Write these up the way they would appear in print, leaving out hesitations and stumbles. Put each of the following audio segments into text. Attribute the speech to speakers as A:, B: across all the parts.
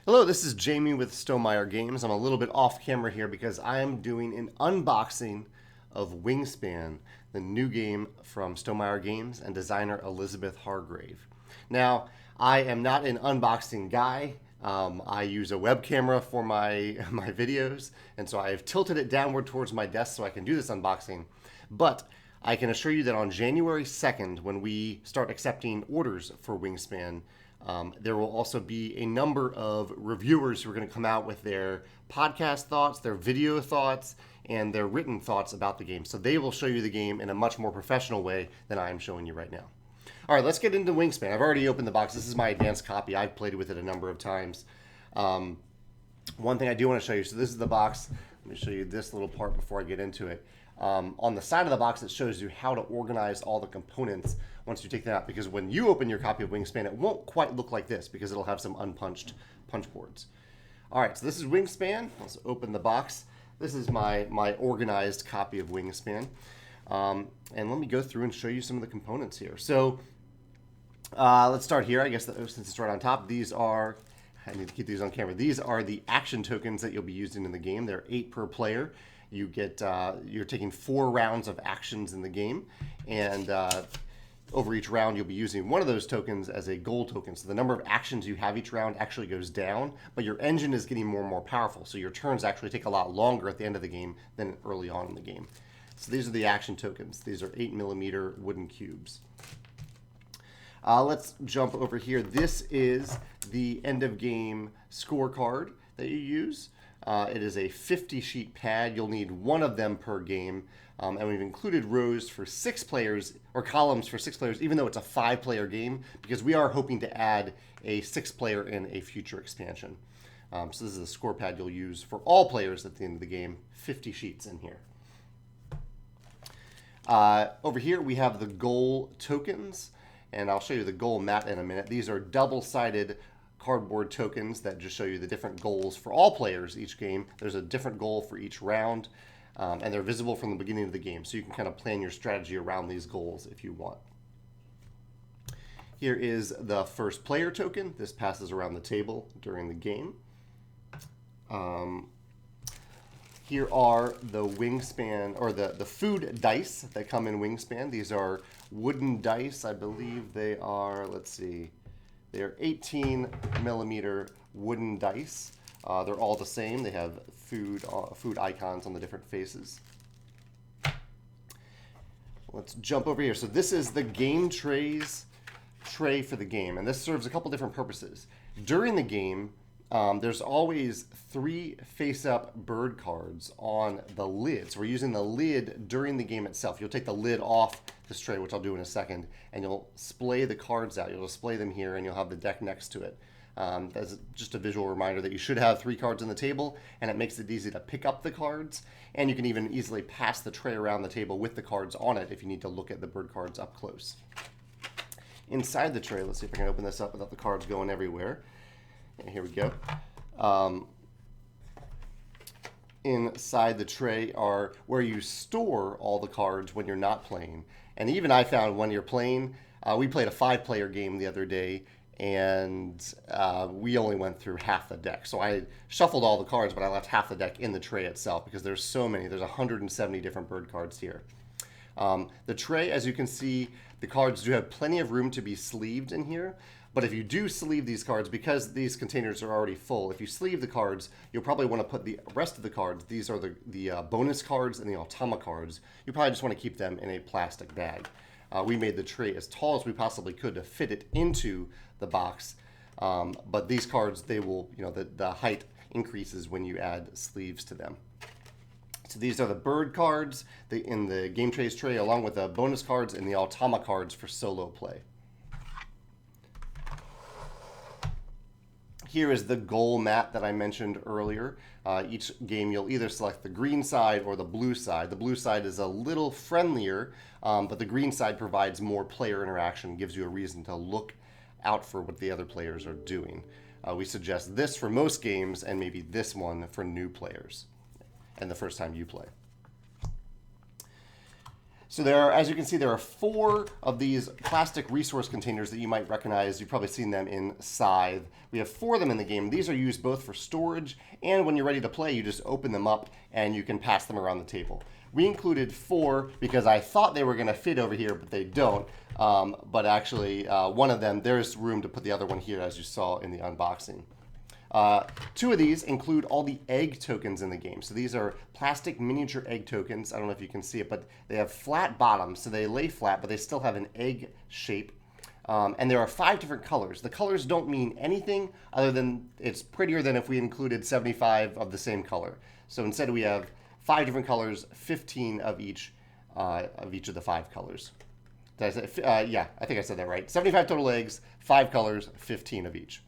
A: Hello, this is Jamey with Stonemaier Games. I'm a little bit off camera here because I am doing an unboxing of Wingspan, the new game from Stonemaier Games and designer Elizabeth Hargrave. Now, I am not an unboxing guy. I use a web camera for my videos, and so I have tilted it downward towards my desk so I can do this unboxing. But I can assure you that on January 2nd, when we start accepting orders for Wingspan, there will also be a number of reviewers who are going to come out with their podcast thoughts, their video thoughts, and their written thoughts about the game. So they will show you the game in a much more professional way than I am showing you right now. All right, let's get into Wingspan. I've already opened the box. This is my advanced copy. I've played with it a number of times. One thing I do want to show you, so this is the box. Let me show you this little part before I get into it. On the side of the box, it shows you how to organize all the components once you take them out, because when you open your copy of Wingspan, it won't quite look like this because it'll have some unpunched punch boards. All right, so this is Wingspan. Let's open the box. This is my organized copy of Wingspan. And let me go through and show you some of the components here. So let's start here. I guess since it's right on top, these are, I need to keep these on camera. These are the action tokens that you'll be using in the game. There are 8 per player. You get, you're taking 4 rounds of actions in the game, and over each round you'll be using one of those tokens as a goal token. So the number of actions you have each round actually goes down, but your engine is getting more and more powerful. So your turns actually take a lot longer at the end of the game than early on in the game. So these are the action tokens. These are 8mm wooden cubes. Let's jump over here. This is the end of game scorecard that you use. It is a 50-sheet pad. You'll need one of them per game. And we've included rows for 6 players, or columns for 6 players, even though it's a 5-player game, because we are hoping to add a 6th player in a future expansion. So this is a score pad you'll use for all players at the end of the game. 50 sheets in here. Over here we have the goal tokens, and I'll show you the goal mat in a minute. These are double-sided cardboard tokens that just show you the different goals for all players each game. There's a different goal for each round, and they're visible from the beginning of the game, so you can kind of plan your strategy around these goals if you want. Here is the first player token. This passes around the table during the game. Here are the Wingspan, or the food dice that come in Wingspan. These are wooden dice. I believe they are, let's see, they're 18mm wooden dice. They're all the same. They have food icons on the different faces. Let's jump over here. So this is the game tray for the game, and this serves a couple different purposes. During the game, there's always 3 face-up bird cards on the lid. So we're using the lid during the game itself. You'll take the lid off this tray, which I'll do in a second, and you'll splay the cards out. You'll display them here, and you'll have the deck next to it. That's just a visual reminder that you should have 3 cards on the table, and it makes it easy to pick up the cards. And you can even easily pass the tray around the table with the cards on it if you need to look at the bird cards up close. Inside the tray, let's see if I can open this up without the cards going everywhere. And here we go. Inside the tray are where you store all the cards when you're not playing. And even I found when you're playing, we played a 5-player game the other day, and we only went through half the deck. So I shuffled all the cards, but I left half the deck in the tray itself because there's so many. There's 170 different bird cards here. The tray, as you can see, the cards do have plenty of room to be sleeved in here. But if you do sleeve these cards, because these containers are already full, if you sleeve the cards, you'll probably want to put the rest of the cards, these are the bonus cards and the automa cards, you probably just want to keep them in a plastic bag. We made the tray as tall as we possibly could to fit it into the box. But these cards, they will, the height increases when you add sleeves to them. So these are the bird cards in the game trays tray, along with the bonus cards and the automa cards for solo play. Here is the goal mat that I mentioned earlier. Each game you'll either select the green side or the blue side. The blue side is a little friendlier, but the green side provides more player interaction, gives you a reason to look out for what the other players are doing. We suggest this for most games, and maybe this one for new players and the first time you play. So there are, as you can see, there are 4 of these plastic resource containers that you might recognize. You've probably seen them in Scythe. We have 4 of them in the game. These are used both for storage, and when you're ready to play, you just open them up and you can pass them around the table. We included 4 because I thought they were going to fit over here, but they don't. But actually, one of them, there's room to put the other one here, as you saw in the unboxing. 2 of these include all the egg tokens in the game. So these are plastic miniature egg tokens. I don't know if you can see it, but they have flat bottoms, so they lay flat, but they still have an egg shape. And there are 5 different colors. The colors don't mean anything other than it's prettier than if we included 75 of the same color. So instead we have 5 different colors, 15 of each of the 5 colors. Did I say, yeah, I think I said that right. 75 total eggs, 5 colors, 15 of each.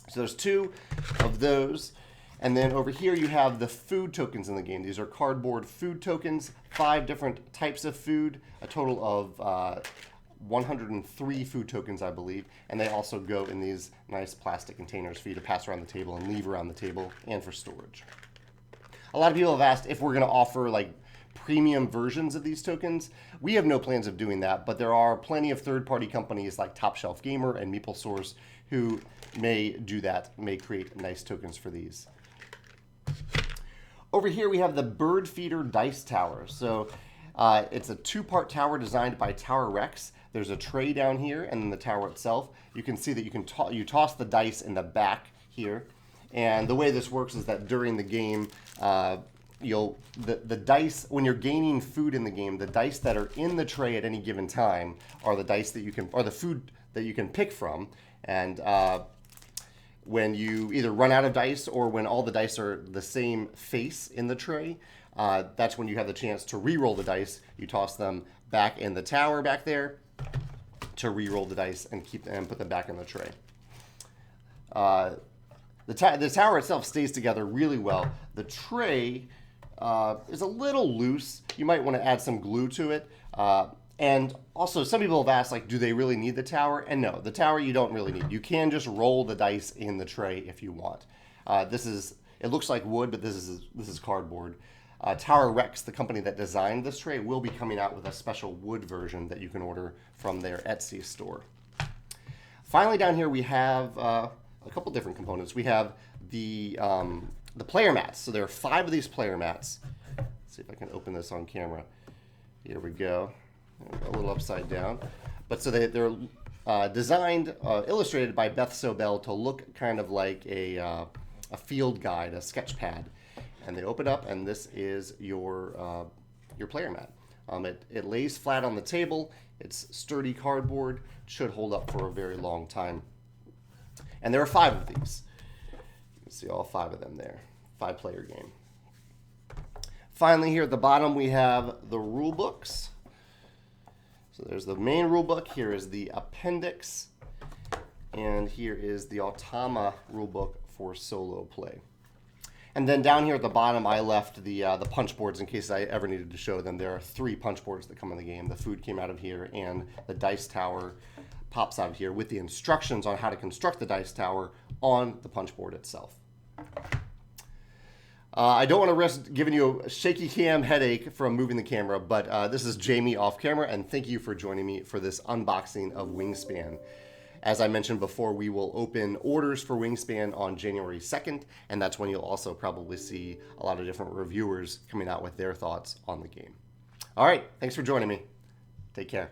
A: So there's 2 of those. And then over here you have the food tokens in the game. These are cardboard food tokens, 5 different types of food, a total of 103 food tokens, I believe. And they also go in these nice plastic containers for you to pass around the table and leave around the table and for storage. A lot of people have asked if we're going to offer like premium versions of these tokens. We have no plans of doing that, but there are plenty of third-party companies like Top Shelf Gamer and MapleSource who may do that, may create nice tokens for these. Over here we have the Birdfeeder dice tower. So it's a 2-part tower designed by Tower Rex. There's a tray down here and then the tower itself. You can see that you can toss the dice in the back here. And the way this works is that during the game, the dice, when you're gaining food in the game, the dice that are in the tray at any given time are the dice that you can, or the food that you can pick from. And when you either run out of dice or when all the dice are the same face in the tray, that's when you have the chance to re-roll the dice. You toss them back in the tower back there to re-roll the dice and put them back in the tray. The tower itself stays together really well. The tray is a little loose. You might want to add some glue to it. And also, some people have asked, like, do they really need the tower? And no, the tower you don't really need. You can just roll the dice in the tray if you want. It looks like wood, but this is cardboard. Tower Rex, the company that designed this tray, will be coming out with a special wood version that you can order from their Etsy store. Finally, down here we have a couple different components. We have the player mats. So there are 5 of these player mats. Let's see if I can open this on camera. Here we go. A little upside down. But so they're designed, illustrated by Beth Sobel to look kind of like a field guide, a sketch pad. And they open up, and this is your player mat. It lays flat on the table. It's sturdy cardboard. Should hold up for a very long time. And there are 5 of these. You can see all 5 of them there. 5-player game. Finally, here at the bottom, we have the rule books. So there's the main rule book. Here is the appendix. And here is the Automa rule book for solo play. And then down here at the bottom, I left the punch boards in case I ever needed to show them. There are 3 punch boards that come in the game. The food came out of here, and the dice tower pops out of here with the instructions on how to construct the dice tower on the punch board itself. I don't want to risk giving you a shaky cam headache from moving the camera, but this is Jamey off camera, and thank you for joining me for this unboxing of Wingspan. As I mentioned before, we will open orders for Wingspan on January 2nd, and that's when you'll also probably see a lot of different reviewers coming out with their thoughts on the game. All right, thanks for joining me. Take care.